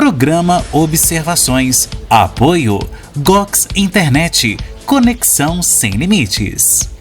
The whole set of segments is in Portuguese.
Programa Observações. Apoio Gox Internet. Conexão sem limites.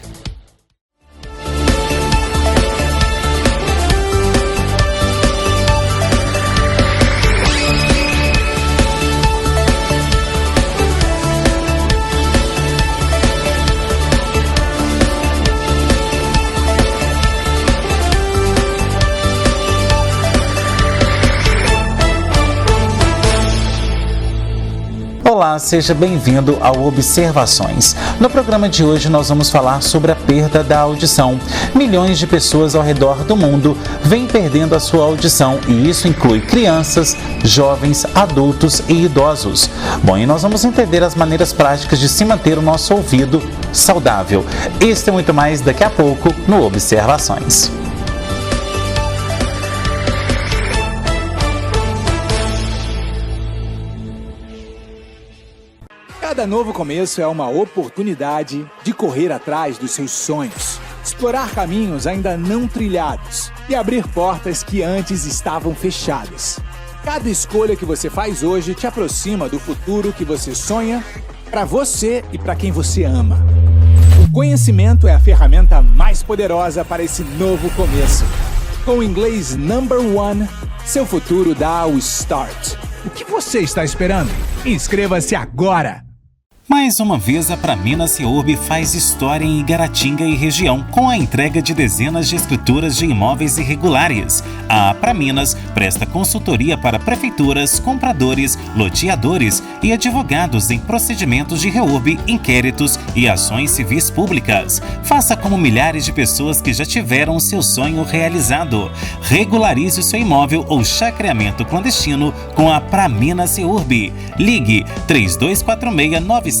Olá, seja bem-vindo ao Observações. No programa de hoje nós vamos falar sobre a perda da audição. Milhões de pessoas ao redor do mundo vêm perdendo a sua audição e isso inclui crianças, jovens, adultos e idosos. Bom, e nós vamos entender as maneiras práticas de se manter o nosso ouvido saudável. Este e muito mais daqui a pouco no Observações. Cada novo começo é uma oportunidade de correr atrás dos seus sonhos, explorar caminhos ainda não trilhados e abrir portas que antes estavam fechadas. Cada escolha que você faz hoje te aproxima do futuro que você sonha para você e para quem você ama. O conhecimento é a ferramenta mais poderosa para esse novo começo. Com o inglês Number One, seu futuro dá o start. O que você está esperando? Inscreva-se agora! Mais uma vez, a Praminas Reurb faz história em Igaratinga e região, com a entrega de dezenas de escrituras de imóveis irregulares. A Praminas presta consultoria para prefeituras, compradores, loteadores e advogados em procedimentos de reurb, inquéritos e ações civis públicas. Faça como milhares de pessoas que já tiveram seu sonho realizado. Regularize o seu imóvel ou chacreamento clandestino com a Praminas Reurb. Ligue 3246-9702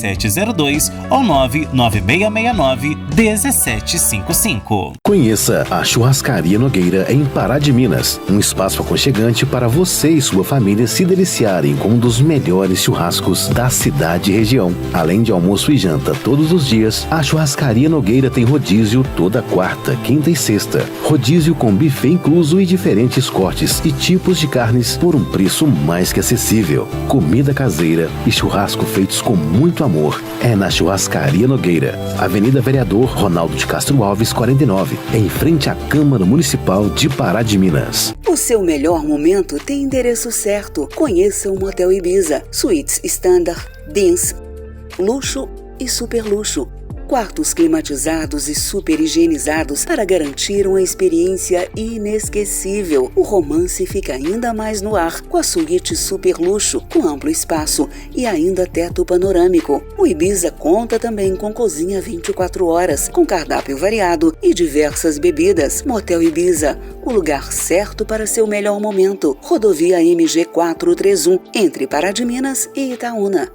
ou 99669-1755. Conheça a Churrascaria Nogueira em Pará de Minas, um espaço aconchegante para você e sua família se deliciarem com um dos melhores churrascos da cidade e região. Além de almoço e janta todos os dias, a Churrascaria Nogueira tem rodízio toda quarta, quinta e sexta. Rodízio com buffet incluso e diferentes cortes e tipos de carnes por um preço mais que acessível. Comida caseira e churrasco feitos com muito amor. É na Churrascaria Nogueira, Avenida Vereador Ronaldo de Castro Alves, 49, em frente à Câmara Municipal de Pará de Minas. O seu melhor momento tem endereço certo. Conheça o Motel Ibiza. Suítes Standard, Beams, luxo e super luxo. Quartos climatizados e super higienizados para garantir uma experiência inesquecível. O romance fica ainda mais no ar com a suíte super luxo, com amplo espaço e ainda teto panorâmico. O Ibiza conta também com cozinha 24 horas, com cardápio variado e diversas bebidas. Motel Ibiza, o lugar certo para seu melhor momento. Rodovia MG 431, entre Pará de Minas e Itaúna.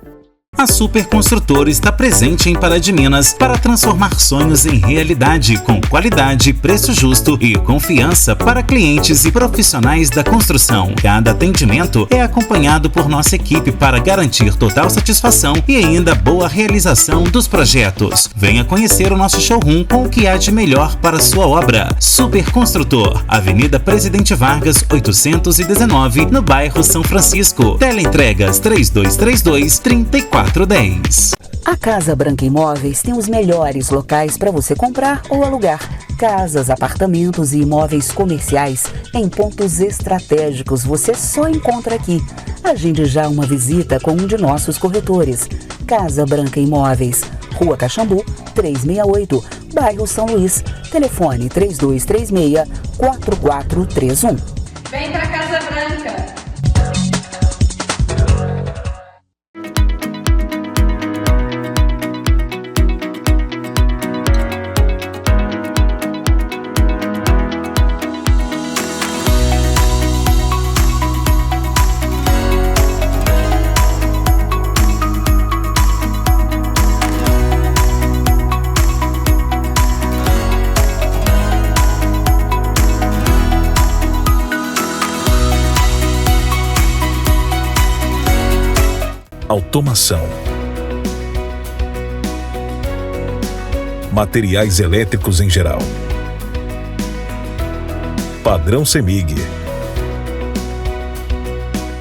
A Super Construtora está presente em Pará de Minas para transformar sonhos em realidade, com qualidade, preço justo e confiança para clientes e profissionais da construção. Cada atendimento é acompanhado por nossa equipe para garantir total satisfação e ainda boa realização dos projetos. Venha conhecer o nosso showroom com o que há de melhor para sua obra. Super Construtor, Avenida Presidente Vargas, 819, no bairro São Francisco. Teleentregas 3232-3410. A Casa Branca Imóveis tem os melhores locais para você comprar ou alugar. Casas, apartamentos e imóveis comerciais em pontos estratégicos você só encontra aqui. Agende já uma visita com um de nossos corretores. Casa Branca Imóveis, Rua Caxambu, 368, bairro São Luís. Telefone 3236-4431. Vem pra Casa Branca! Automação, materiais elétricos em geral, padrão CEMIG,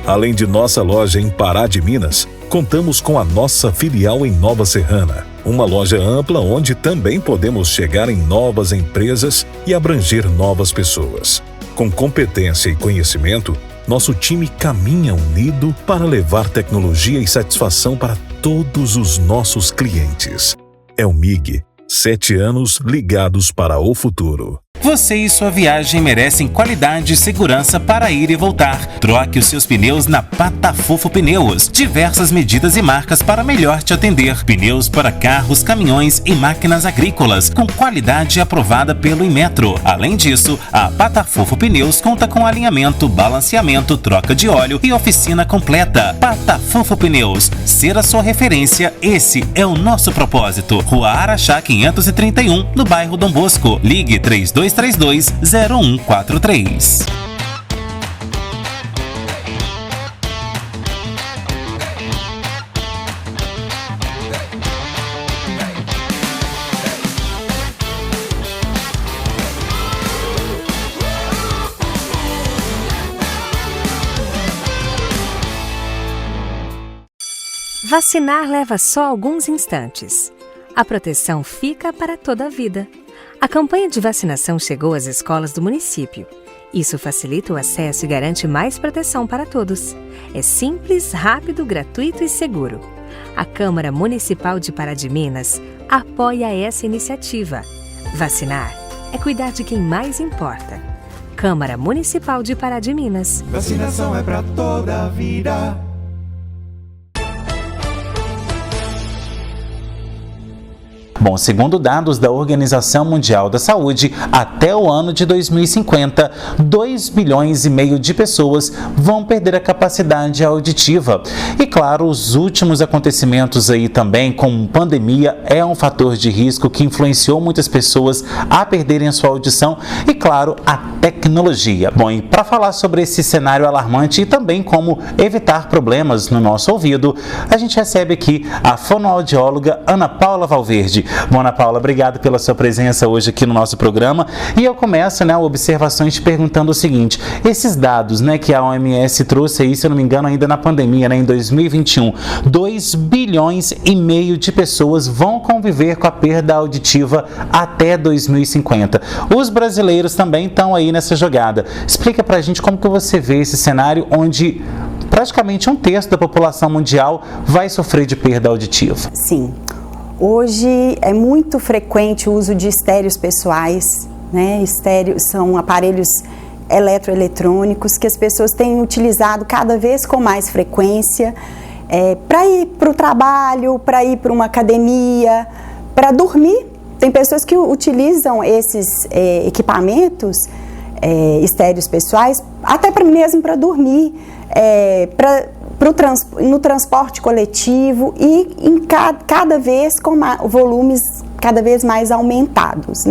Além de nossa loja em Pará de Minas, contamos com a nossa filial em Nova Serrana, uma loja ampla onde também podemos chegar em novas empresas e abranger novas pessoas. Com competência e conhecimento, nosso time caminha unido para levar tecnologia e satisfação para todos os nossos clientes. É o MIG, 7 anos ligados para o futuro. Você e sua viagem merecem qualidade e segurança para ir e voltar. Troque os seus pneus na Patafofo Pneus. Diversas medidas e marcas para melhor te atender. Pneus para carros, caminhões e máquinas agrícolas, com qualidade aprovada pelo Inmetro. Além disso, a Patafofo Pneus conta com alinhamento, balanceamento, troca de óleo e oficina completa. Patafofo Pneus. Ser a sua referência, esse é o nosso propósito. Rua Araxá 531, no bairro Dom Bosco. Ligue 3232-0143. Vacinar leva só alguns instantes. A proteção fica para toda a vida. A campanha de vacinação chegou às escolas do município. Isso facilita o acesso e garante mais proteção para todos. É simples, rápido, gratuito e seguro. A Câmara Municipal de Pará de Minas apoia essa iniciativa. Vacinar é cuidar de quem mais importa. Câmara Municipal de Pará de Minas. Vacinação é para toda a vida. Bom, segundo dados da Organização Mundial da Saúde, até o ano de 2050, 2,5 bilhões de pessoas vão perder a capacidade auditiva. E claro, os últimos acontecimentos aí também, com pandemia, é um fator de risco que influenciou muitas pessoas a perderem a sua audição e, claro, a tecnologia. Bom, e para falar sobre esse cenário alarmante e também como evitar problemas no nosso ouvido, a gente recebe aqui a fonoaudióloga Ana Paula Valverde. Bom, Ana Paula, obrigado pela sua presença hoje aqui no nosso programa. E eu começo, observações te perguntando o seguinte: esses dados, que a OMS trouxe aí, se eu não me engano, ainda na pandemia, em 2021, 2,5 bilhões de pessoas vão conviver com a perda auditiva até 2050. Os brasileiros também estão aí nessa jogada. Explica pra gente como que você vê esse cenário onde praticamente 1/3 da população mundial vai sofrer de perda auditiva. Sim. Hoje é muito frequente o uso de estéreos pessoais, Estéreos são aparelhos eletroeletrônicos que as pessoas têm utilizado cada vez com mais frequência para ir para o trabalho, para ir para uma academia, para dormir. Tem pessoas que utilizam esses equipamentos, estéreos pessoais, até mesmo para dormir, no transporte coletivo e cada vez com volumes cada vez mais aumentados,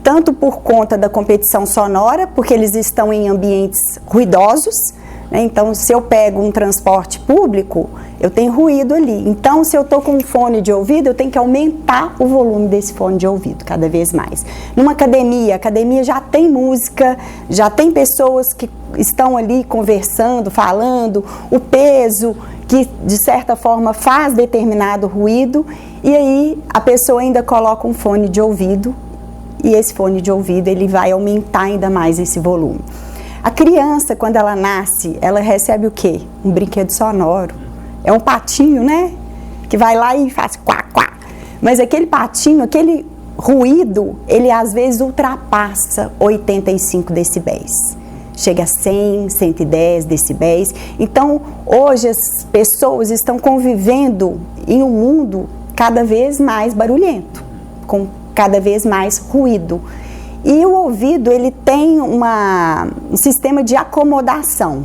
Tanto por conta da competição sonora, porque eles estão em ambientes ruidosos, Então, se eu pego um transporte público, eu tenho ruído ali. Então, se eu estou com um fone de ouvido, eu tenho que aumentar o volume desse fone de ouvido cada vez mais. Numa academia, a academia já tem música, já tem pessoas que estão ali conversando, falando, o peso que, de certa forma, faz determinado ruído, e aí a pessoa ainda coloca um fone de ouvido, e esse fone de ouvido ele vai aumentar ainda mais esse volume. A criança, quando ela nasce, ela recebe o quê? Um brinquedo sonoro. É um patinho, que vai lá e faz quá, quá. Mas aquele patinho, aquele ruído, ele às vezes ultrapassa 85 decibéis. Chega a 100, 110 decibéis. Então, hoje as pessoas estão convivendo em um mundo cada vez mais barulhento, com cada vez mais ruído. E o ouvido, ele tem um sistema de acomodação.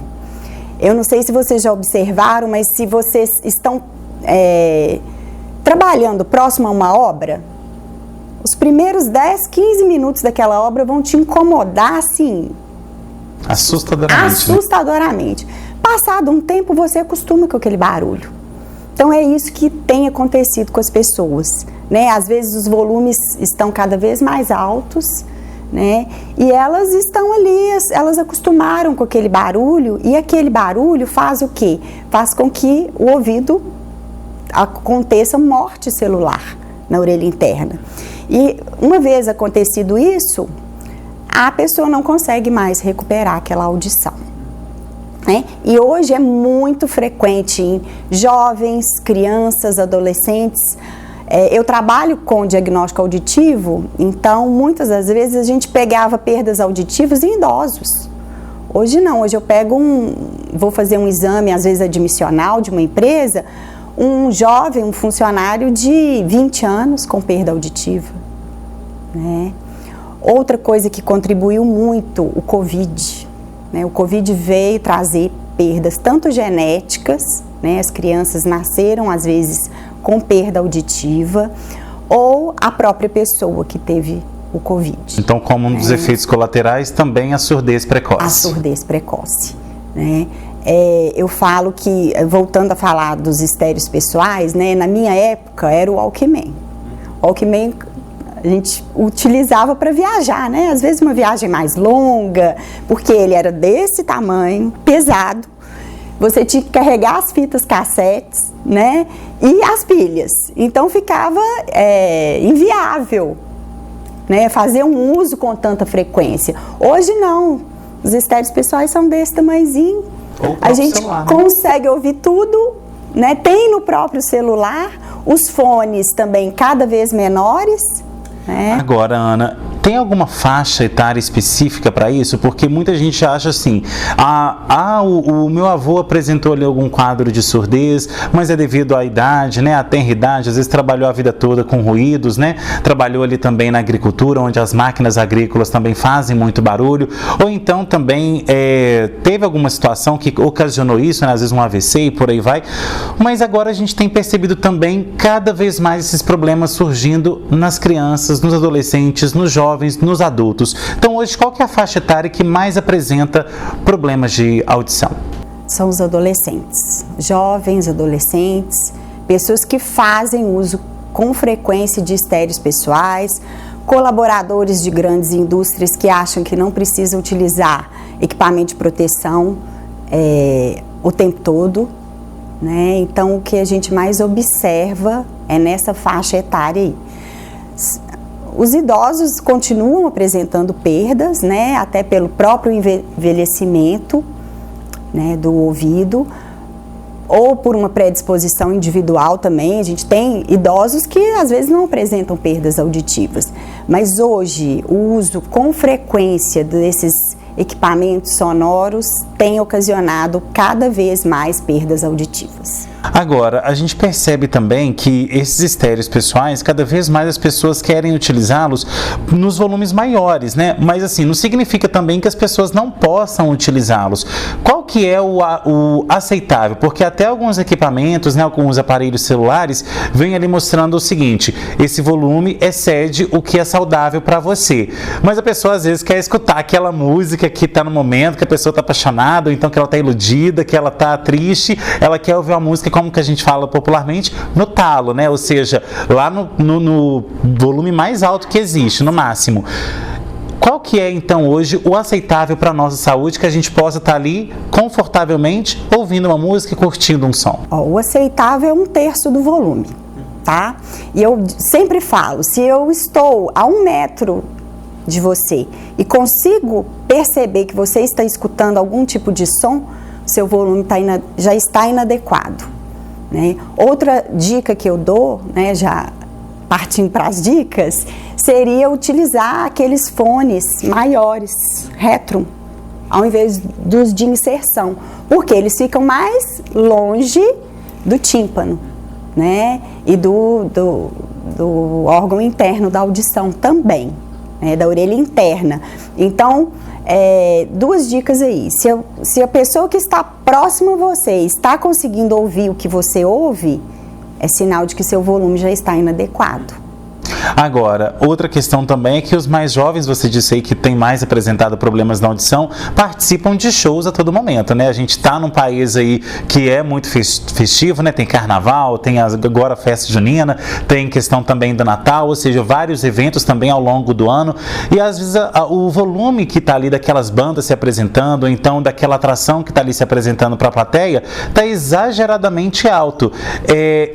Eu não sei se vocês já observaram, mas se vocês estão trabalhando próximo a uma obra, os primeiros 10, 15 minutos daquela obra vão te incomodar, assim... Assustadoramente. Passado um tempo, você acostuma com aquele barulho. Então, é isso que tem acontecido com as pessoas, Às vezes, os volumes estão cada vez mais altos, né? E elas estão ali, elas acostumaram com aquele barulho, e aquele barulho faz o quê? Faz com que o ouvido aconteça morte celular na orelha interna. E uma vez acontecido isso, a pessoa não consegue mais recuperar aquela audição, né? E hoje é muito frequente em jovens, crianças, adolescentes. Eu trabalho com diagnóstico auditivo, então muitas das vezes a gente pegava perdas auditivas em idosos. Hoje não, hoje eu pego vou fazer um exame, às vezes admissional de uma empresa, um jovem, um funcionário de 20 anos com perda auditiva, né? Outra coisa que contribuiu muito, o Covid, né? O Covid veio trazer perdas tanto genéticas, né? As crianças nasceram às vezes com perda auditiva, ou a própria pessoa que teve o Covid. Então, como um dos efeitos colaterais, também a surdez precoce. A surdez precoce, né? Eu falo que, voltando a falar dos estéreos pessoais, né? Na minha época era o Walkman. O Walkman a gente utilizava para viajar, né? Às vezes uma viagem mais longa, porque ele era desse tamanho, pesado. Você tinha que carregar as fitas cassetes, né? E as pilhas. Então ficava inviável, né? Fazer um uso com tanta frequência. Hoje não. Os estéreos pessoais são desse tamanhozinho. A gente consegue ouvir tudo, né? Tem no próprio celular. Os fones também cada vez menores. Agora, Ana, tem alguma faixa etária específica para isso? Porque muita gente acha assim, o meu avô apresentou ali algum quadro de surdez, mas é devido à idade, né, à tenridade, às vezes trabalhou a vida toda com ruídos, né, trabalhou ali também na agricultura, onde as máquinas agrícolas também fazem muito barulho, ou então também teve alguma situação que ocasionou isso, né, às vezes um AVC e por aí vai, mas agora a gente tem percebido também cada vez mais esses problemas surgindo nas crianças, nos adolescentes, nos jovens, nos adultos. Então hoje qual que é a faixa etária que mais apresenta problemas de audição? São os adolescentes, jovens, adolescentes, pessoas que fazem uso com frequência de estéreos pessoais, colaboradores de grandes indústrias que acham que não precisam utilizar equipamento de proteção o tempo todo, né? Então o que a gente mais observa é nessa faixa etária aí. Os idosos continuam apresentando perdas, né, até pelo próprio envelhecimento, né, do ouvido, ou por uma predisposição individual também. A gente tem idosos que às vezes não apresentam perdas auditivas, mas hoje o uso com frequência desses equipamentos sonoros tem ocasionado cada vez mais perdas auditivas. Agora, a gente percebe também que esses estéreos pessoais, cada vez mais as pessoas querem utilizá-los nos volumes maiores, né? Mas assim, não significa também que as pessoas não possam utilizá-los. Qual que é o aceitável? Porque até alguns equipamentos, né, alguns aparelhos celulares, vêm ali mostrando o seguinte: esse volume excede o que é saudável para você. Mas a pessoa às vezes quer escutar aquela música que está no momento, que a pessoa está apaixonada, ou então que ela está iludida, que ela está triste, ela quer ouvir uma música, como que a gente fala popularmente, no talo, né? Ou seja, lá no volume mais alto que existe, no máximo. Qual que é, então, hoje o aceitável para a nossa saúde, que a gente possa estar ali confortavelmente ouvindo uma música e curtindo um som? O aceitável é 1/3 do volume, tá? E eu sempre falo, se eu estou a 1 metro de você e consigo perceber que você está escutando algum tipo de som, seu volume já está inadequado, né? Outra dica que eu dou, né, já partindo para as dicas, seria utilizar aqueles fones maiores, retro, ao invés dos de inserção, porque eles ficam mais longe do tímpano, né, e do órgão interno da audição também, né, da orelha interna. Então, 2 dicas aí. Se a pessoa que está próxima a você está conseguindo ouvir o que você ouve, é sinal de que seu volume já está inadequado. Agora, outra questão também é que os mais jovens, você disse aí que tem mais apresentado problemas na audição, participam de shows a todo momento, né? A gente está num país aí que é muito festivo, né? Tem carnaval, tem agora a festa junina, tem questão também do Natal, ou seja, vários eventos também ao longo do ano, e às vezes o volume que está ali daquelas bandas se apresentando, ou então daquela atração que está ali se apresentando para a plateia, está exageradamente alto.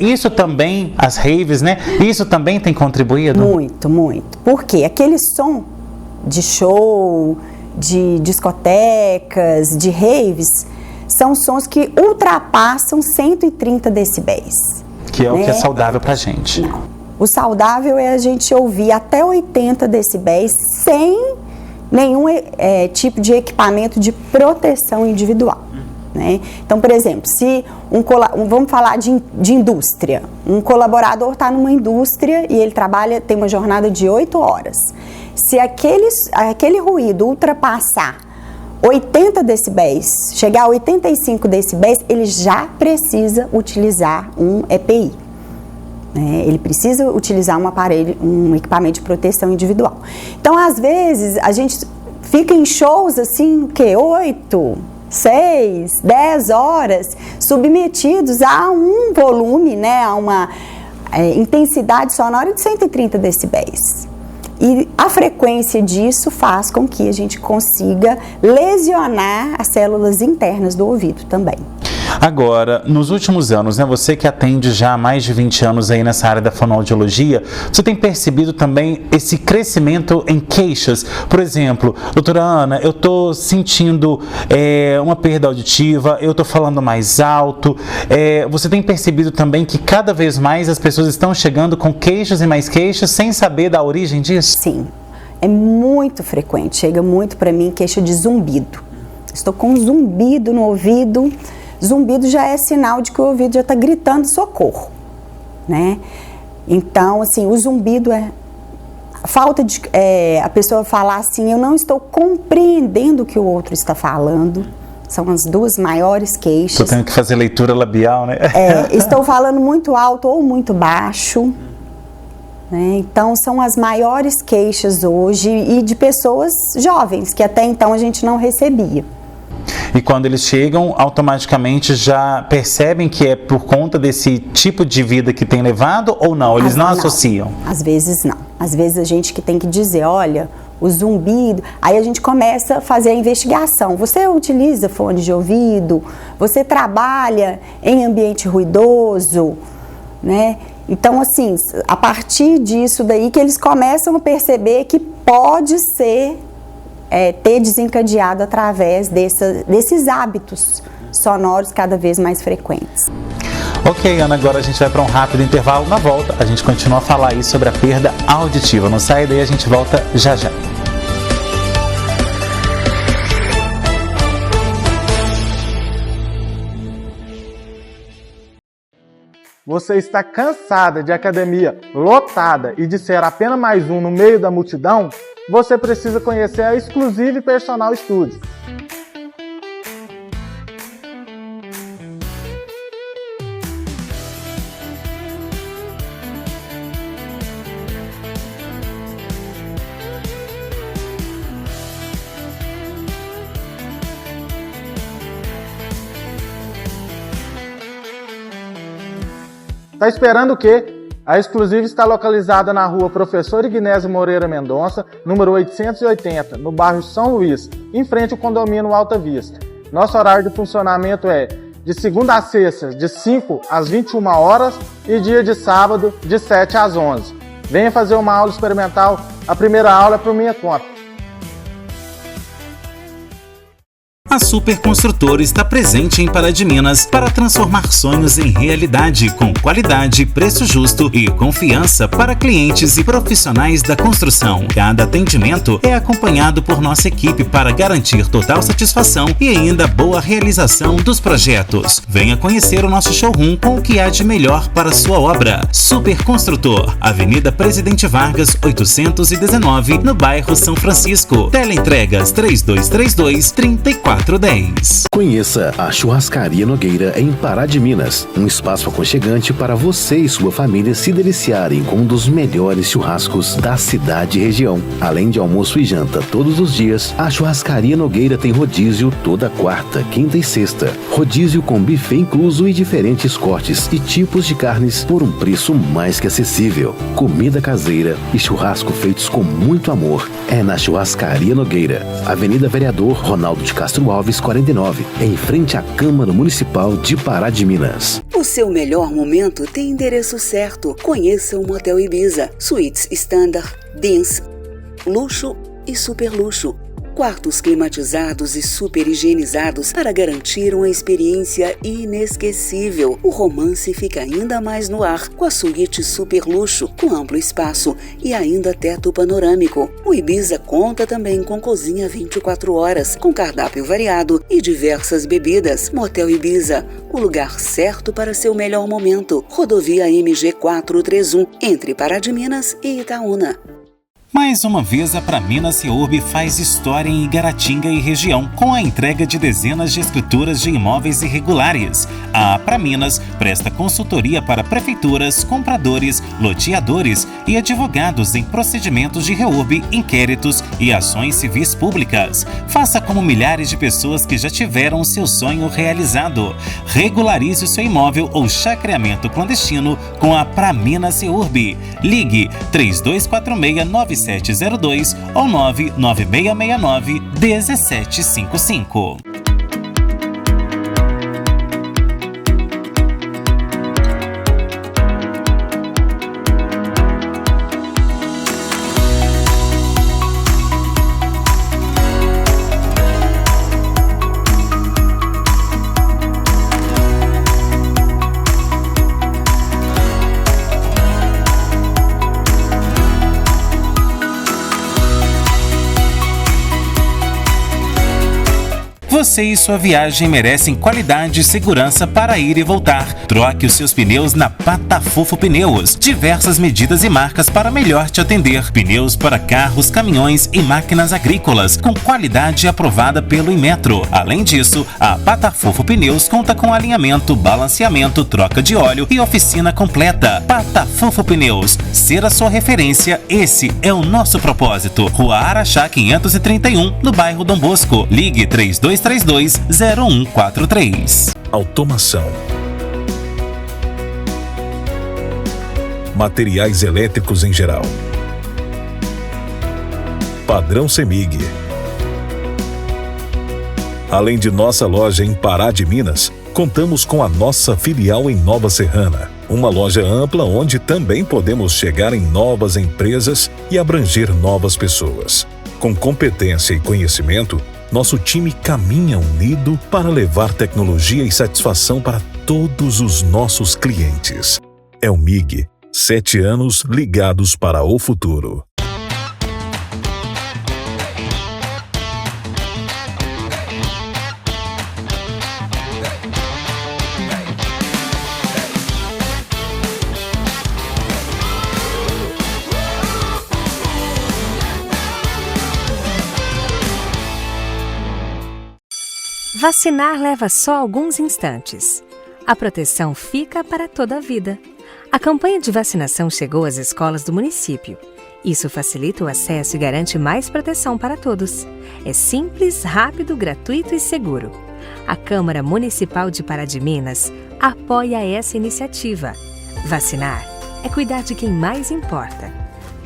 Isso também, as raves, né? Isso também tem contribuído? Muito, muito. Porque aquele som de show, de discotecas, de raves, são sons que ultrapassam 130 decibéis. Que é o que é saudável pra gente. Não. O saudável é a gente ouvir até 80 decibéis sem nenhum tipo de equipamento de proteção individual. Né? Então, por exemplo, se vamos falar de indústria, um colaborador está numa indústria e ele tem uma jornada de 8 horas. Se aquele ruído ultrapassar 80 decibéis, chegar a 85 decibéis, ele já precisa utilizar um EPI. Né? Ele precisa utilizar um equipamento de proteção individual. Então, às vezes, a gente fica em shows assim, 8, 6, 10 horas, submetidos a um volume, né, a uma intensidade sonora de 130 decibéis. E a frequência disso faz com que a gente consiga lesionar as células internas do ouvido também. Agora, nos últimos anos, né, você que atende já há mais de 20 anos aí nessa área da fonoaudiologia, você tem percebido também esse crescimento em queixas? Por exemplo, doutora Ana, eu estou sentindo uma perda auditiva, eu estou falando mais alto. Você tem percebido também que cada vez mais as pessoas estão chegando com queixas e mais queixas sem saber da origem disso? Sim, é muito frequente, chega muito para mim queixa de zumbido. Estou com um zumbido no ouvido. Zumbido já é sinal de que o ouvido já está gritando socorro, né? Então, assim, o zumbido falta de a pessoa falar assim, eu não estou compreendendo o que o outro está falando. São as duas maiores queixas. Estou tendo que fazer leitura labial, né? Estou falando muito alto ou muito baixo. Né? Então, são as maiores queixas hoje e de pessoas jovens, que até então a gente não recebia. E quando eles chegam, automaticamente já percebem que é por conta desse tipo de vida que tem levado ou não? Eles não associam? Às vezes não. Às vezes a gente que tem que dizer, olha, o zumbido... Aí a gente começa a fazer a investigação. Você utiliza fone de ouvido? Você trabalha em ambiente ruidoso? Né? Então, assim, a partir disso daí que eles começam a perceber que pode ser... ter desencadeado através desses hábitos sonoros cada vez mais frequentes. Ok, Ana, agora a gente vai para um rápido intervalo. Na volta, a gente continua a falar aí sobre a perda auditiva. Não sai daí, a gente volta já já. Você está cansada de academia lotada e de ser apenas mais um no meio da multidão? Você precisa conhecer a Exclusive Personal Studio. Tá esperando o quê? A Exclusive está localizada na rua Professor Ignésio Moreira Mendonça, número 880, no bairro São Luís, em frente ao condomínio Alta Vista. Nosso horário de funcionamento é de segunda a sexta, de 5 às 21 horas e dia de sábado, de 7 às 11. Venha fazer uma aula experimental. A primeira aula é por minha conta. A Super Construtora está presente em Pará de Minas para transformar sonhos em realidade com qualidade, preço justo e confiança para clientes e profissionais da construção. Cada atendimento é acompanhado por nossa equipe para garantir total satisfação e ainda boa realização dos projetos. Venha conhecer o nosso showroom com o que há de melhor para a sua obra. Super Construtor, Avenida Presidente Vargas, 819, no bairro São Francisco. Teleentregas 3232-3400. 3410. Conheça a Churrascaria Nogueira em Pará de Minas, um espaço aconchegante para você e sua família se deliciarem com um dos melhores churrascos da cidade e região. Além de almoço e janta todos os dias, a Churrascaria Nogueira tem rodízio toda quarta, quinta e sexta. Rodízio com buffet incluso e diferentes cortes e tipos de carnes por um preço mais que acessível. Comida caseira e churrasco feitos com muito amor é na Churrascaria Nogueira, Avenida Vereador Ronaldo de Castro Alves, 49, em frente à Câmara Municipal de Pará de Minas. O seu melhor momento tem endereço certo. Conheça o Motel Ibiza, suítes standard, Beams, luxo e super luxo. Quartos climatizados e super higienizados para garantir uma experiência inesquecível. O romance fica ainda mais no ar com a suíte super luxo, com amplo espaço e ainda teto panorâmico. O Ibiza conta também com cozinha 24 horas, com cardápio variado e diversas bebidas. Motel Ibiza, o lugar certo para seu melhor momento. Rodovia MG 431, entre Pará de Minas e Itaúna. Mais uma vez, a Praminas Seurb faz história em Igaratinga e região, com a entrega de dezenas de escrituras de imóveis irregulares. A Praminas presta consultoria para prefeituras, compradores, loteadores e advogados em procedimentos de reurb, inquéritos e ações civis públicas. Faça como milhares de pessoas que já tiveram seu sonho realizado. Regularize o seu imóvel ou chacreamento clandestino com a Praminas Seurb. Ligue 3246-9702 ou 99669-1755. Você e sua viagem merecem qualidade e segurança para ir e voltar. Troque os seus pneus na Patafofo Pneus. Diversas medidas e marcas para melhor te atender. Pneus para carros, caminhões e máquinas agrícolas, com qualidade aprovada pelo Inmetro. Além disso, a Patafofo Pneus conta com alinhamento, balanceamento, troca de óleo e oficina completa. Patafofo Pneus, ser a sua referência, esse é o nosso propósito. Rua Araxá 531, no bairro Dom Bosco. Ligue 3232-0143. Automação. Materiais elétricos em geral. Padrão CEMIG. Além de nossa loja em Pará de Minas, contamos com a nossa filial em Nova Serrana. Uma loja ampla onde também podemos chegar em novas empresas e abranger novas pessoas. Com competência e conhecimento, nosso time caminha unido para levar tecnologia e satisfação para todos os nossos clientes. É o MIG, 7 anos ligados para o futuro. Vacinar leva só alguns instantes. A proteção fica para toda a vida. A campanha de vacinação chegou às escolas do município. Isso facilita o acesso e garante mais proteção para todos. É simples, rápido, gratuito e seguro. A Câmara Municipal de Pará de Minas apoia essa iniciativa. Vacinar é cuidar de quem mais importa.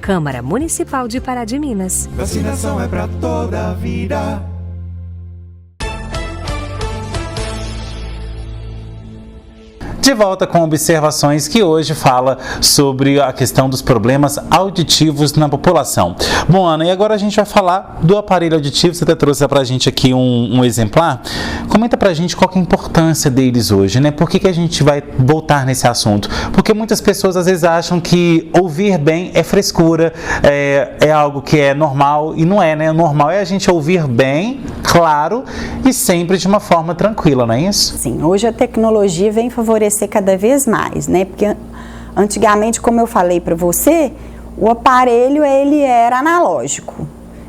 Câmara Municipal de Pará de Minas. Vacinação é para toda a vida. De volta com observações que hoje fala sobre a questão dos problemas auditivos na população. Bom, Ana, e agora a gente vai falar do aparelho auditivo. Você até trouxe pra gente aqui um exemplar. Comenta pra gente qual que é a importância deles hoje, né? Por que a gente vai voltar nesse assunto? Porque muitas pessoas às vezes acham que ouvir bem é frescura, é algo que é normal, e não é, né? O normal é a gente ouvir bem, claro, e sempre de uma forma tranquila, não é isso? Sim, hoje a tecnologia vem favorecer cada vez mais, né? Porque antigamente, como eu falei para você, o aparelho ele era analógico.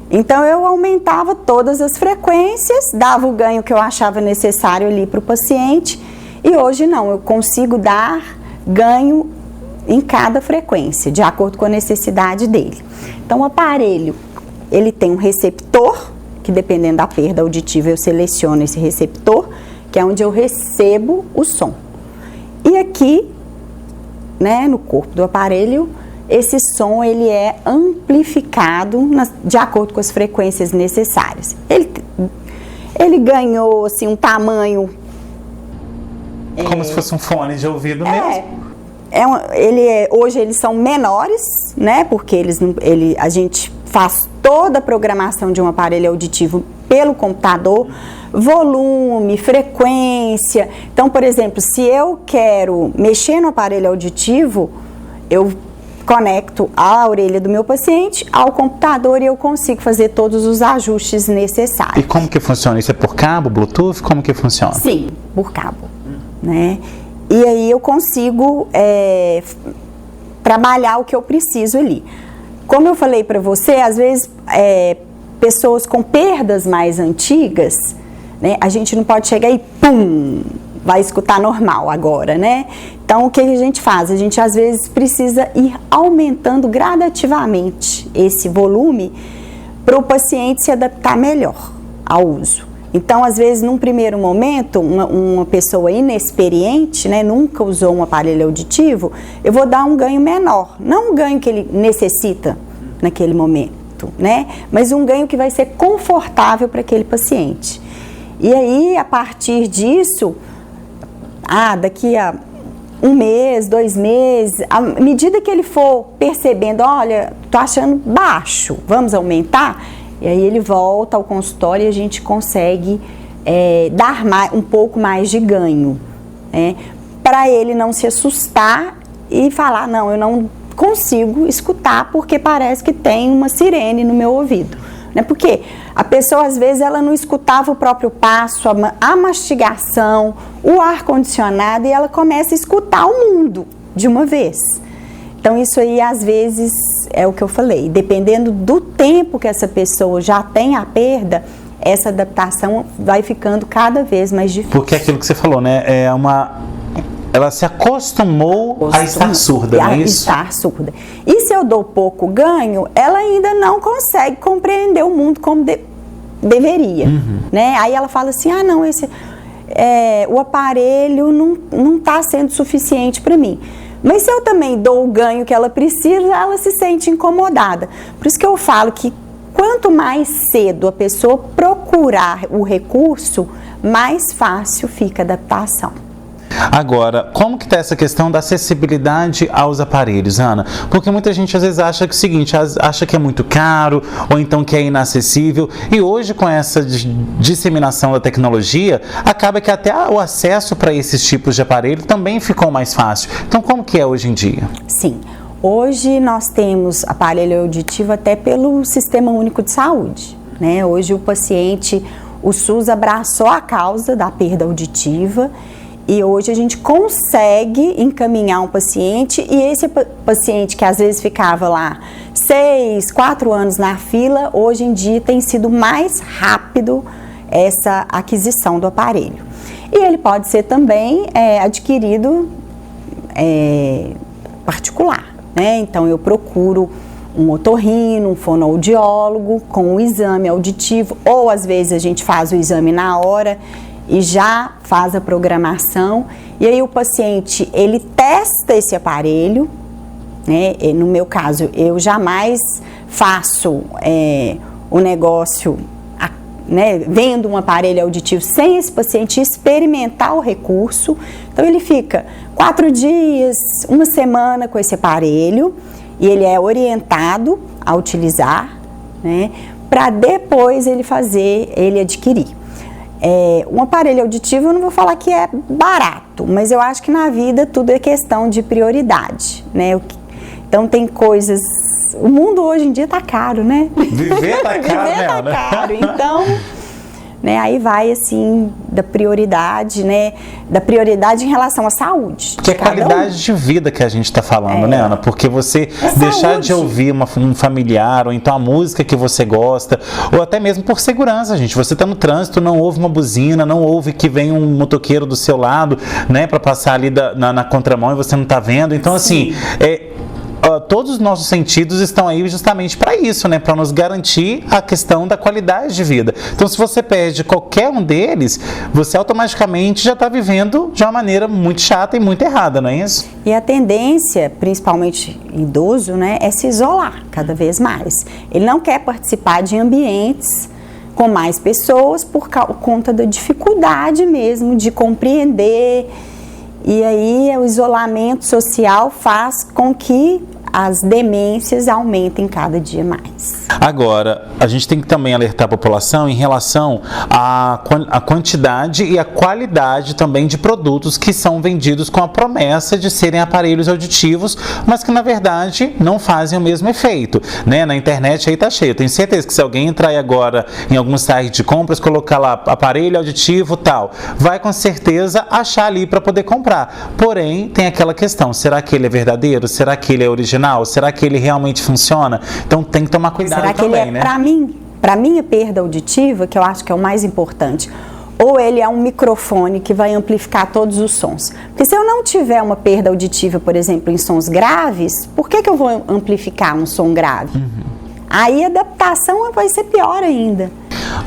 Então eu aumentava todas as frequências, dava o ganho que eu achava necessário ali para o paciente, e hoje não, eu consigo dar ganho em cada frequência, de acordo com a necessidade dele. Então o aparelho, ele tem um receptor, que dependendo da perda auditiva eu seleciono esse receptor, que é onde eu recebo o som. E aqui, né, no corpo do aparelho, esse som ele é amplificado de acordo com as frequências necessárias. Ele ganhou assim, um tamanho... Como se fosse um fone de ouvido mesmo? Hoje eles são menores, né? Porque a gente faz toda a programação de um aparelho auditivo pelo computador, volume, frequência. Então, por exemplo, se eu quero mexer no aparelho auditivo, eu conecto a orelha do meu paciente ao computador e eu consigo fazer todos os ajustes necessários. E como que funciona? Isso é por cabo, Bluetooth? Como que funciona? Sim, por cabo, né? E aí eu consigo trabalhar o que eu preciso ali. Como eu falei para você, às vezes pessoas com perdas mais antigas, né, a gente não pode chegar e pum, vai escutar normal agora, né? Então o que a gente faz? A gente às vezes precisa ir aumentando gradativamente esse volume para o paciente se adaptar melhor ao uso. Então, às vezes, num primeiro momento, uma pessoa inexperiente, né, nunca usou um aparelho auditivo, eu vou dar um ganho menor. Não um ganho que ele necessita naquele momento, né, mas um ganho que vai ser confortável para aquele paciente. E aí, a partir disso, daqui a 1 mês, 2 meses, à medida que ele for percebendo, olha, tô achando baixo, vamos aumentar? E aí ele volta ao consultório e a gente consegue dar um pouco mais de ganho, né? Para ele não se assustar e falar, não, eu não consigo escutar porque parece que tem uma sirene no meu ouvido, né? Porque a pessoa às vezes ela não escutava o próprio passo, a mastigação, o ar-condicionado, e ela começa a escutar o mundo de uma vez. Então isso aí às vezes é o que eu falei, dependendo do tempo que essa pessoa já tem a perda, essa adaptação vai ficando cada vez mais difícil. Porque é aquilo que você falou, né? Ela se acostumou a estar surda, não é isso? A estar surda. E se eu dou pouco ganho, ela ainda não consegue compreender o mundo como deveria, né? Aí ela fala assim, não, o aparelho não está sendo suficiente para mim. Mas se eu também dou o ganho que ela precisa, ela se sente incomodada. Por isso que eu falo que quanto mais cedo a pessoa procurar o recurso, mais fácil fica a adaptação. Agora, como que está essa questão da acessibilidade aos aparelhos, Ana? Porque muita gente às vezes acha que o seguinte, acha que é muito caro, ou então que é inacessível, e hoje com essa disseminação da tecnologia, acaba que até o acesso para esses tipos de aparelho também ficou mais fácil. Então como que é hoje em dia? Sim, hoje nós temos aparelho auditivo até pelo Sistema Único de Saúde, né? Hoje o SUS abraçou a causa da perda auditiva. E hoje a gente consegue encaminhar um paciente, e esse paciente que às vezes ficava lá 6, 4 anos na fila, hoje em dia tem sido mais rápido essa aquisição do aparelho. E ele pode ser também adquirido particular, né? Então eu procuro um otorrino, um fonoaudiólogo com um exame auditivo, ou às vezes a gente faz o exame na hora e já faz a programação, e aí o paciente, ele testa esse aparelho, né? E no meu caso, eu jamais faço o negócio, né, vendo um aparelho auditivo sem esse paciente experimentar o recurso. Então ele fica 4 dias, 1 semana com esse aparelho, e ele é orientado a utilizar, né, para depois ele adquirir. Um aparelho auditivo, eu não vou falar que é barato, mas eu acho que na vida tudo é questão de prioridade, né? Então tem coisas... O mundo hoje em dia tá caro, né? Viver tá caro, Viver tá caro. Então, né? Aí vai, assim, da prioridade, né? Da prioridade em relação à saúde. Que é qualidade de vida que a gente está falando, né, Ana? Porque você deixar saúde. de ouvir um familiar, ou então a música que você gosta, ou até mesmo por segurança, gente. Você está no trânsito, não ouve uma buzina, não ouve que vem um motoqueiro do seu lado, né, para passar ali na contramão e você não está vendo. Então, assim, todos os nossos sentidos estão aí justamente para isso, né? Para nos garantir a questão da qualidade de vida. Então, se você perde qualquer um deles, você automaticamente já está vivendo de uma maneira muito chata e muito errada, não é isso? E a tendência, principalmente idoso, né, é se isolar cada vez mais. Ele não quer participar de ambientes com mais pessoas por conta da dificuldade mesmo de compreender. E aí o isolamento social faz com que as demências aumentem cada dia mais. Agora, a gente tem que também alertar a população em relação à quantidade e à qualidade também de produtos que são vendidos com a promessa de serem aparelhos auditivos, mas que na verdade não fazem o mesmo efeito, né? Na internet aí tá cheio. Tenho certeza que se alguém entrar aí agora em algum site de compras, colocar lá aparelho auditivo tal, vai com certeza achar ali para poder comprar. Porém, tem aquela questão, será que ele é verdadeiro? Será que ele é original? Será que ele realmente funciona? Então tem que tomar cuidado. Será que também, ele é, né? para mim, a perda auditiva, que eu acho que é o mais importante, ou ele é um microfone que vai amplificar todos os sons. Porque se eu não tiver uma perda auditiva, por exemplo, em sons graves, por que eu vou amplificar um som grave? Aí a adaptação vai ser pior ainda.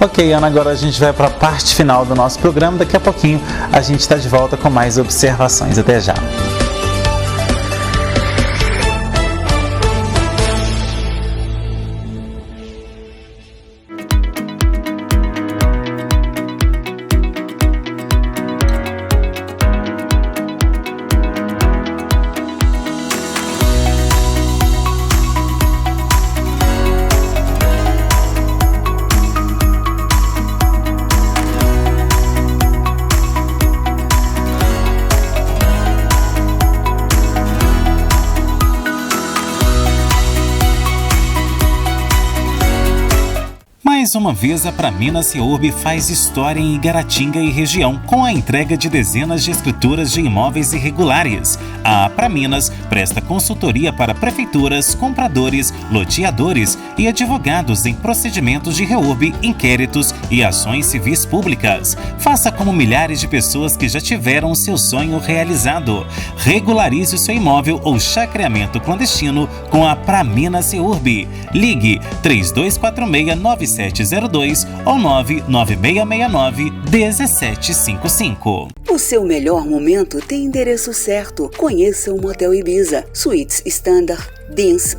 Ok, Ana, agora a gente vai para a parte final do nosso programa. Daqui a pouquinho a gente está de volta com mais observações. Até já. Mais uma vez, a Praminas Seurb faz história em Igaratinga e região, com a entrega de dezenas de escrituras de imóveis irregulares. A Praminas presta consultoria para prefeituras, compradores, loteadores e advogados em procedimentos de reurb, inquéritos e ações civis públicas. Faça como milhares de pessoas que já tiveram o seu sonho realizado. Regularize o seu imóvel ou chacreamento clandestino com a Praminas Seurb. Ligue 3246-9702 ou 99669-1755. O seu melhor momento tem endereço certo. Conheça o Motel Ibiza. Suítes Standard, Beams,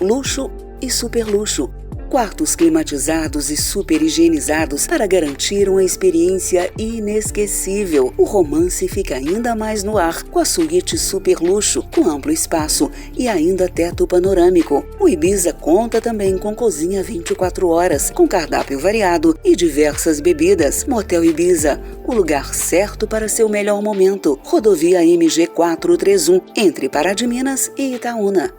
luxo e super luxo. Quartos climatizados e super higienizados para garantir uma experiência inesquecível. O romance fica ainda mais no ar com a suíte super luxo, com amplo espaço e ainda teto panorâmico. O Ibiza conta também com cozinha 24 horas, com cardápio variado e diversas bebidas. Motel Ibiza, o lugar certo para seu melhor momento. Rodovia MG 431, entre Pará de Minas e Itaúna.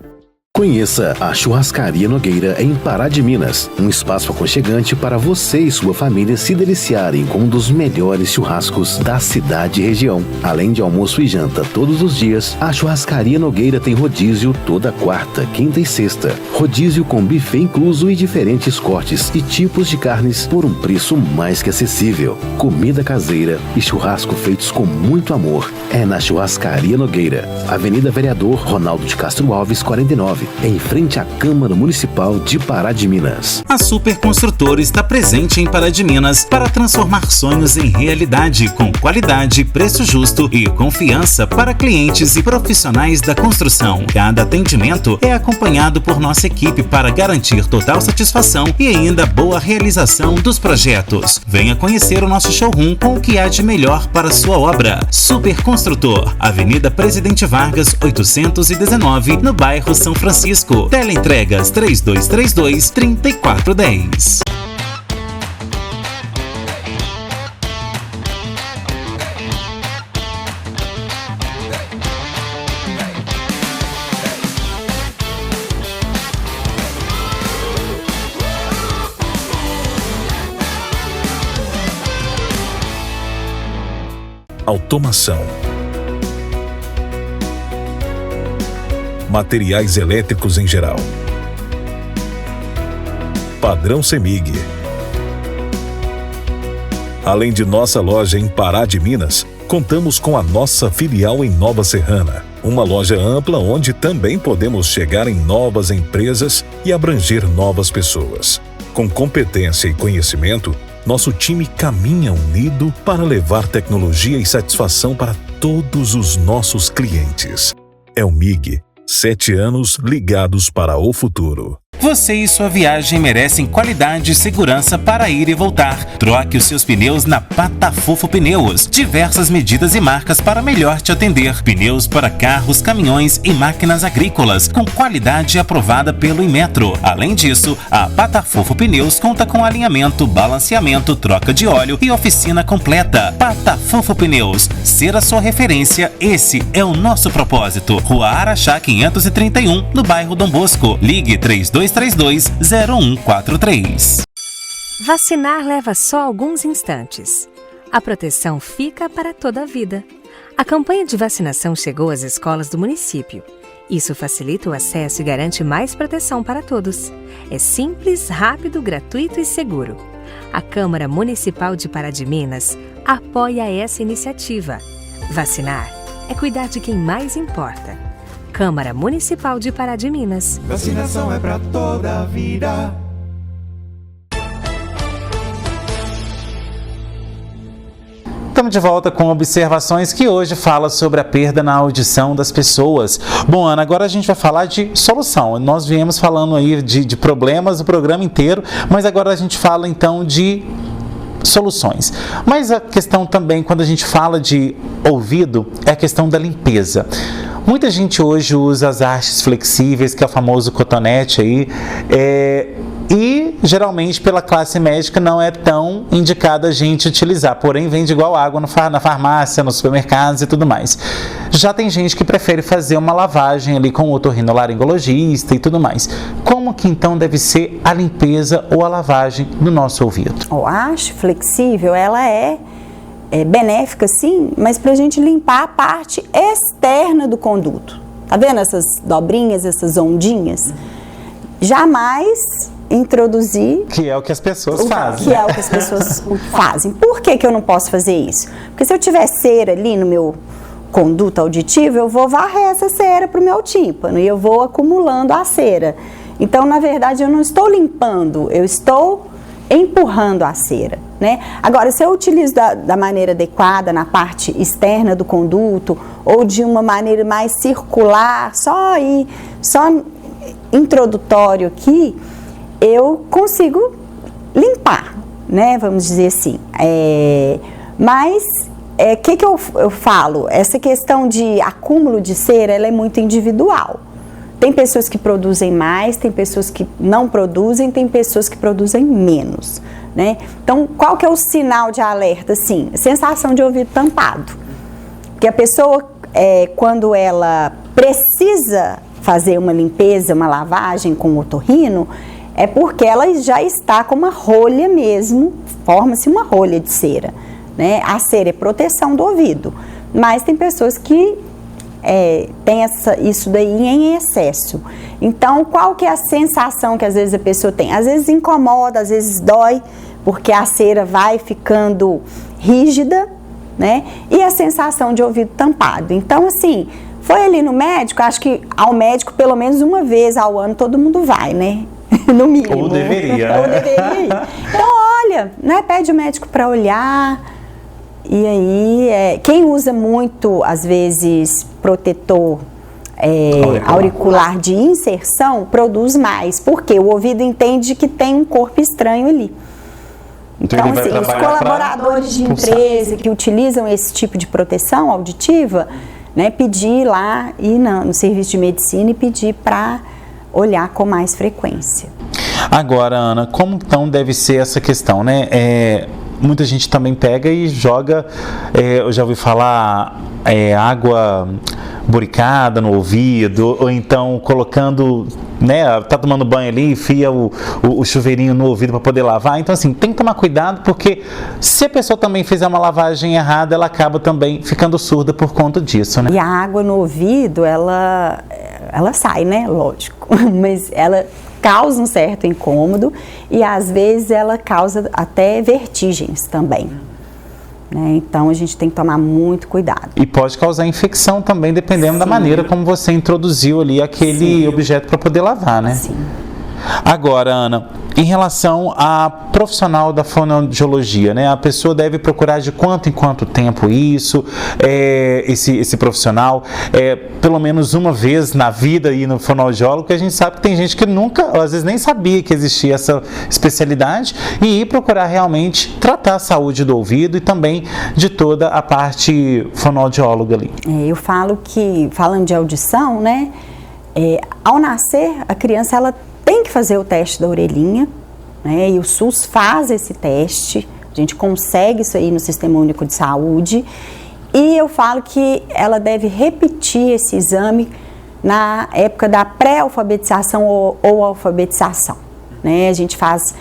Conheça a Churrascaria Nogueira em Pará de Minas, um espaço aconchegante para você e sua família se deliciarem com um dos melhores churrascos da cidade e região. Além de almoço e janta todos os dias, a Churrascaria Nogueira tem rodízio toda quarta, quinta e sexta. Rodízio com buffet incluso e diferentes cortes e tipos de carnes por um preço mais que acessível. Comida caseira e churrasco feitos com muito amor. É na Churrascaria Nogueira, Avenida Vereador Ronaldo de Castro Alves, 49. Em frente à Câmara Municipal de Pará de Minas. A Super Construtora está presente em Pará de Minas para transformar sonhos em realidade, com qualidade, preço justo e confiança para clientes e profissionais da construção. Cada atendimento é acompanhado por nossa equipe para garantir total satisfação e ainda boa realização dos projetos. Venha conhecer o nosso showroom com o que há de melhor para a sua obra. Super Construtor, Avenida Presidente Vargas, 819, no bairro São Francisco. Teleentregas 3232-3410. automação, materiais elétricos em geral, padrão CEMIG. Além de nossa loja em Pará de Minas, contamos com a nossa filial em Nova Serrana, uma loja ampla onde também podemos chegar em novas empresas e abranger novas pessoas. Com competência e conhecimento, nosso time caminha unido para levar tecnologia e satisfação para todos os nossos clientes. É o MIG, 7 anos ligados para o futuro. Você e sua viagem merecem qualidade e segurança para ir e voltar. Troque os seus pneus na Patafofo Pneus. Diversas medidas e marcas para melhor te atender. Pneus para carros, caminhões e máquinas agrícolas, com qualidade aprovada pelo Inmetro. Além disso, a Patafofo Pneus conta com alinhamento, balanceamento, troca de óleo e oficina completa. Patafofo Pneus, ser a sua referência, esse é o nosso propósito. Rua Araxá 531, no bairro Dom Bosco. Ligue 3232-0143. Vacinar leva só alguns instantes. A proteção fica para toda a vida. A campanha de vacinação chegou às escolas do município. Isso facilita o acesso e garante mais proteção para todos. É simples, rápido, gratuito e seguro. A Câmara Municipal de Pará de Minas apoia essa iniciativa. Vacinar é cuidar de quem mais importa. Câmara Municipal de Pará de Minas. Vacinação é pra toda a vida. Estamos de volta com observações que hoje fala sobre a perda na audição das pessoas. Bom, Ana, agora a gente vai falar de solução. Nós viemos falando aí de problemas o programa inteiro, mas agora a gente fala então de soluções. Mas a questão também, quando a gente fala de ouvido, é a questão da limpeza. Muita gente hoje usa as hastes flexíveis, que é o famoso cotonete aí, e geralmente pela classe médica não é tão indicada a gente utilizar, porém vende igual água na farmácia, nos supermercados e tudo mais. Já tem gente que prefere fazer uma lavagem ali com o otorrinolaringologista e tudo mais. Como que então deve ser a limpeza ou a lavagem do nosso ouvido? A haste flexível, ela é benéfica sim, mas para a gente limpar a parte externa do conduto. Tá vendo essas dobrinhas, essas ondinhas? Jamais introduzir... Que é o que as pessoas fazem. Que é o que as pessoas fazem. Por que eu não posso fazer isso? Porque se eu tiver cera ali no meu conduto auditivo, eu vou varrer essa cera para o meu tímpano e eu vou acumulando a cera. Então, na verdade, eu não estou limpando, eu estou empurrando a cera, né? Agora, se eu utilizo da maneira adequada na parte externa do conduto ou de uma maneira mais circular, só introdutório aqui, eu consigo limpar, né? Vamos dizer assim. Mas que eu falo? Essa questão de acúmulo de cera, ela é muito individual. Tem pessoas que produzem mais, tem pessoas que não produzem, tem pessoas que produzem menos, né? Então, qual que é o sinal de alerta? Assim, sensação de ouvido tampado. Porque a pessoa, quando ela precisa fazer uma limpeza, uma lavagem com o otorrino, é porque ela já está com uma rolha mesmo, forma-se uma rolha de cera, né? A cera é proteção do ouvido, mas tem pessoas que tem isso daí em excesso. Então, qual que é a sensação que às vezes a pessoa tem? Às vezes incomoda, às vezes dói, porque a cera vai ficando rígida, né? E a sensação de ouvido tampado. Então, assim, foi ali no médico, acho que ao médico pelo menos uma vez ao ano todo mundo vai, né? No mínimo. Ou deveria. Ou deveria ir. Então, olha, né? Pede o médico para olhar. E aí, quem usa muito, às vezes, protetor auricular de inserção, produz mais, porque o ouvido entende que tem um corpo estranho ali. Então, assim, os colaboradores de empresa que utilizam esse tipo de proteção auditiva, né, pedir lá, ir no serviço de medicina e pedir para olhar com mais frequência. Agora, Ana, como então deve ser essa questão, né? Muita gente também pega e joga, eu já ouvi falar, água boricada no ouvido, ou então colocando, né, tá tomando banho ali, enfia o chuveirinho no ouvido para poder lavar. Então, assim, tem que tomar cuidado, porque se a pessoa também fizer uma lavagem errada, ela acaba também ficando surda por conta disso, né? E a água no ouvido, ela sai, né? Lógico, mas ela causa um certo incômodo e às vezes ela causa até vertigens também. Né? Então a gente tem que tomar muito cuidado. E pode causar infecção também, dependendo da maneira como você introduziu ali aquele objeto para poder lavar, né? Sim. Agora, Ana, em relação a profissional da fonoaudiologia, né? A pessoa deve procurar de quanto em quanto tempo esse profissional, pelo menos uma vez na vida aí no fonoaudiólogo, porque a gente sabe que tem gente que nunca, às vezes nem sabia que existia essa especialidade, e ir procurar realmente tratar a saúde do ouvido e também de toda a parte fonoaudióloga ali. Eu falo que, falando de audição, né? Ao nascer, a criança ela tem que fazer o teste da orelhinha, né? E o SUS faz esse teste, a gente consegue isso aí no Sistema Único de Saúde, e eu falo que ela deve repetir esse exame na época da pré-alfabetização ou alfabetização, né? A gente faz,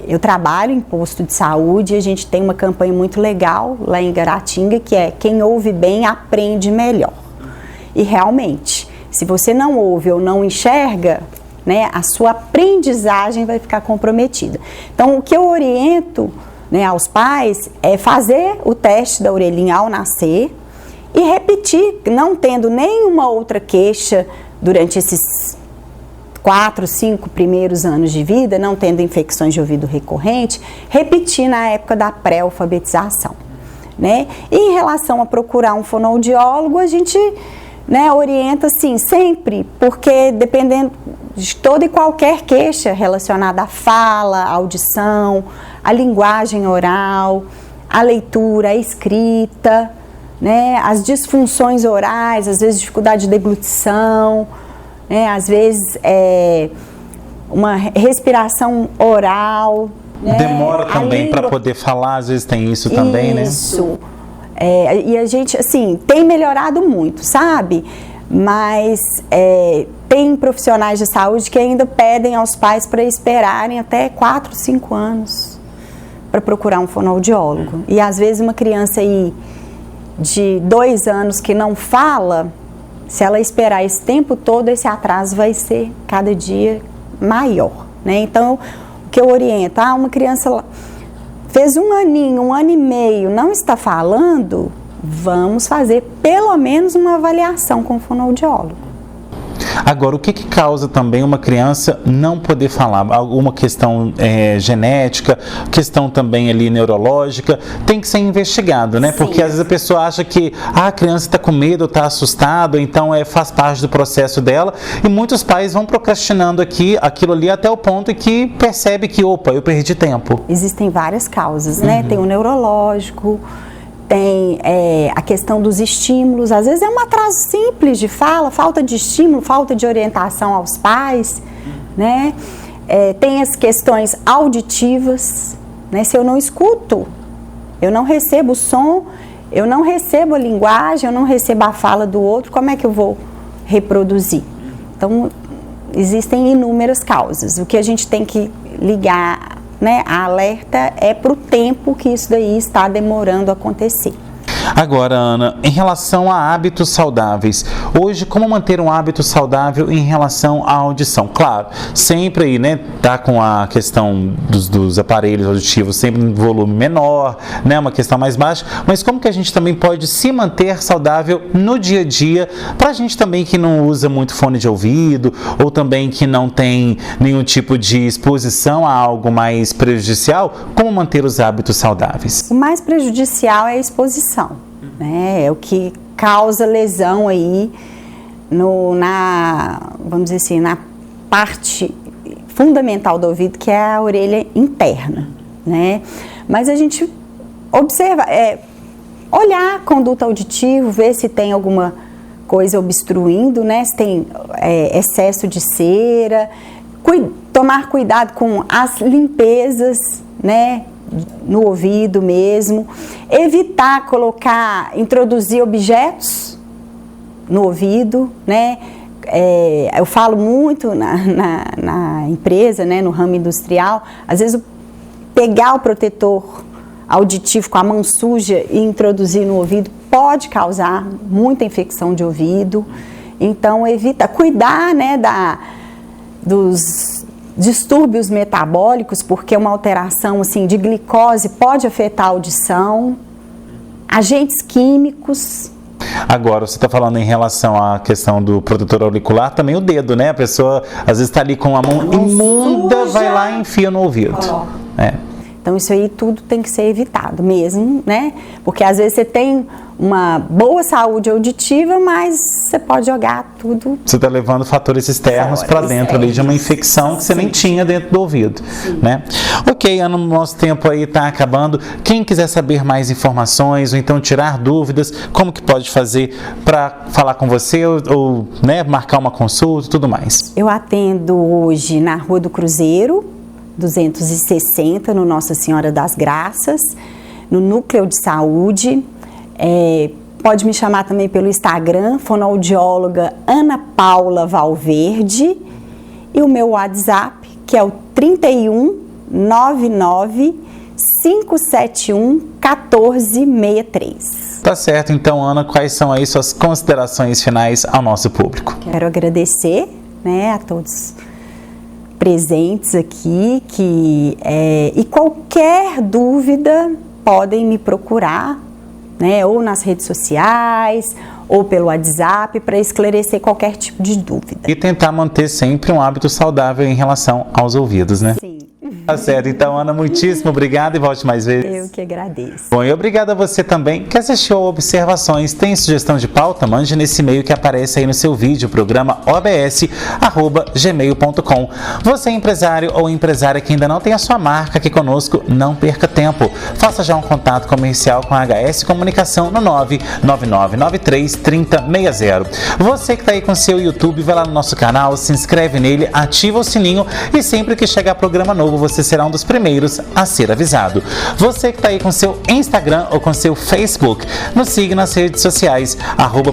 eu trabalho em posto de saúde, e a gente tem uma campanha muito legal lá em Guaratinga, que é quem ouve bem aprende melhor. E realmente, se você não ouve ou não enxerga, né, a sua aprendizagem vai ficar comprometida. Então, o que eu oriento, né, aos pais é fazer o teste da orelhinha ao nascer e repetir, não tendo nenhuma outra queixa durante esses 4, 5 primeiros anos de vida, não tendo infecções de ouvido recorrente, repetir na época da pré-alfabetização, né? E em relação a procurar um fonoaudiólogo, a gente, né, orienta assim, sempre, porque dependendo de toda e qualquer queixa relacionada à fala, à audição, à linguagem oral, à leitura, à escrita, né, as disfunções orais, às vezes dificuldade de deglutição, né, às vezes uma respiração oral. Né, demora também para poder falar, às vezes tem isso também, né? Isso. E a gente, assim, tem melhorado muito, sabe? Mas tem profissionais de saúde que ainda pedem aos pais para esperarem até 4, 5 anos para procurar um fonoaudiólogo. E às vezes uma criança aí de 2 anos que não fala, se ela esperar esse tempo todo, esse atraso vai ser cada dia maior, né? Então, o que eu oriento, uma criança fez 1 aninho, 1 ano e meio, não está falando, vamos fazer pelo menos uma avaliação com o fonoaudiólogo. Agora, o que causa também uma criança não poder falar? Alguma questão genética, questão também ali neurológica, tem que ser investigado, né? Sim. Porque às vezes a pessoa acha que a criança está com medo, está assustada, então faz parte do processo dela, e muitos pais vão procrastinando aquilo ali até o ponto em que percebe que, opa, eu perdi tempo. Existem várias causas, né? Tem o neurológico, tem a questão dos estímulos, às vezes é um atraso simples de fala, falta de estímulo, falta de orientação aos pais, né? Tem as questões auditivas, né? Se eu não escuto, eu não recebo o som, eu não recebo a linguagem, eu não recebo a fala do outro, como é que eu vou reproduzir? Então, existem inúmeras causas. O que a gente tem que ligar, né, a alerta é para o tempo que isso daí está demorando a acontecer. Agora, Ana, em relação a hábitos saudáveis, hoje como manter um hábito saudável em relação à audição? Claro, sempre aí, né, tá com a questão dos aparelhos auditivos sempre em volume menor, né, uma questão mais baixa, mas como que a gente também pode se manter saudável no dia a dia, pra gente também que não usa muito fone de ouvido, ou também que não tem nenhum tipo de exposição a algo mais prejudicial, como manter os hábitos saudáveis? O mais prejudicial é a exposição. É o que causa lesão aí vamos dizer assim, na parte fundamental do ouvido, que é a orelha interna, né? Mas a gente observa, olhar a conduta auditiva, ver se tem alguma coisa obstruindo, né? Se tem excesso de cera, tomar cuidado com as limpezas, né? No ouvido mesmo, evitar introduzir objetos, no ouvido, né? Eu falo muito na empresa, né, no ramo industrial, às vezes pegar o protetor auditivo com a mão suja e introduzir no ouvido pode causar muita infecção de ouvido. Então, cuidar, né, dos distúrbios metabólicos, porque uma alteração assim, de glicose pode afetar a audição, agentes químicos. Agora, você está falando em relação à questão do protetor auricular, também o dedo, né? A pessoa às vezes está ali com a mão imunda, suja, vai lá e enfia no ouvido. Então isso aí tudo tem que ser evitado mesmo, né? Porque às vezes você tem uma boa saúde auditiva, mas você pode jogar tudo. Você está levando fatores externos para dentro ali de uma infecção que você nem tinha dentro do ouvido, né? Ok, Ana, nosso tempo aí está acabando. Quem quiser saber mais informações ou então tirar dúvidas, como que pode fazer para falar com você ou né, marcar uma consulta e tudo mais? Eu atendo hoje na Rua do Cruzeiro, 260, no Nossa Senhora das Graças, no Núcleo de Saúde. Pode me chamar também pelo Instagram, fonoaudióloga Ana Paula Valverde, e o meu WhatsApp, que é o 31 99 571 1463. Tá certo, então, Ana, quais são aí suas considerações finais ao nosso público? Quero agradecer, né, a todos presentes aqui, e qualquer dúvida podem me procurar, né, ou nas redes sociais, ou pelo WhatsApp, para esclarecer qualquer tipo de dúvida. E tentar manter sempre um hábito saudável em relação aos ouvidos, né? Sim. Tá certo, então, Ana, muitíssimo obrigado e volte mais vezes. Eu que agradeço. Bom, e obrigado a você também que assistiu a Observações. Tem sugestão de pauta? Mande nesse e-mail que aparece aí no seu vídeo, programa obs@gmail.com. Você, empresário ou empresária que ainda não tem a sua marca aqui conosco, não perca tempo. Faça já um contato comercial com a HS Comunicação no 99993 3060. Você que está aí com seu YouTube, vai lá no nosso canal, se inscreve nele, ativa o sininho e sempre que chegar programa novo, você será um dos primeiros a ser avisado. Você que está aí com seu Instagram ou com seu Facebook, nos siga nas redes sociais,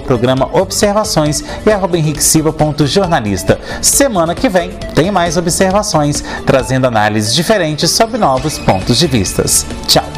@programa Observações e @henriquesilva.jornalista. Semana que vem tem mais observações, trazendo análises diferentes sobre novos pontos de vistas. Tchau!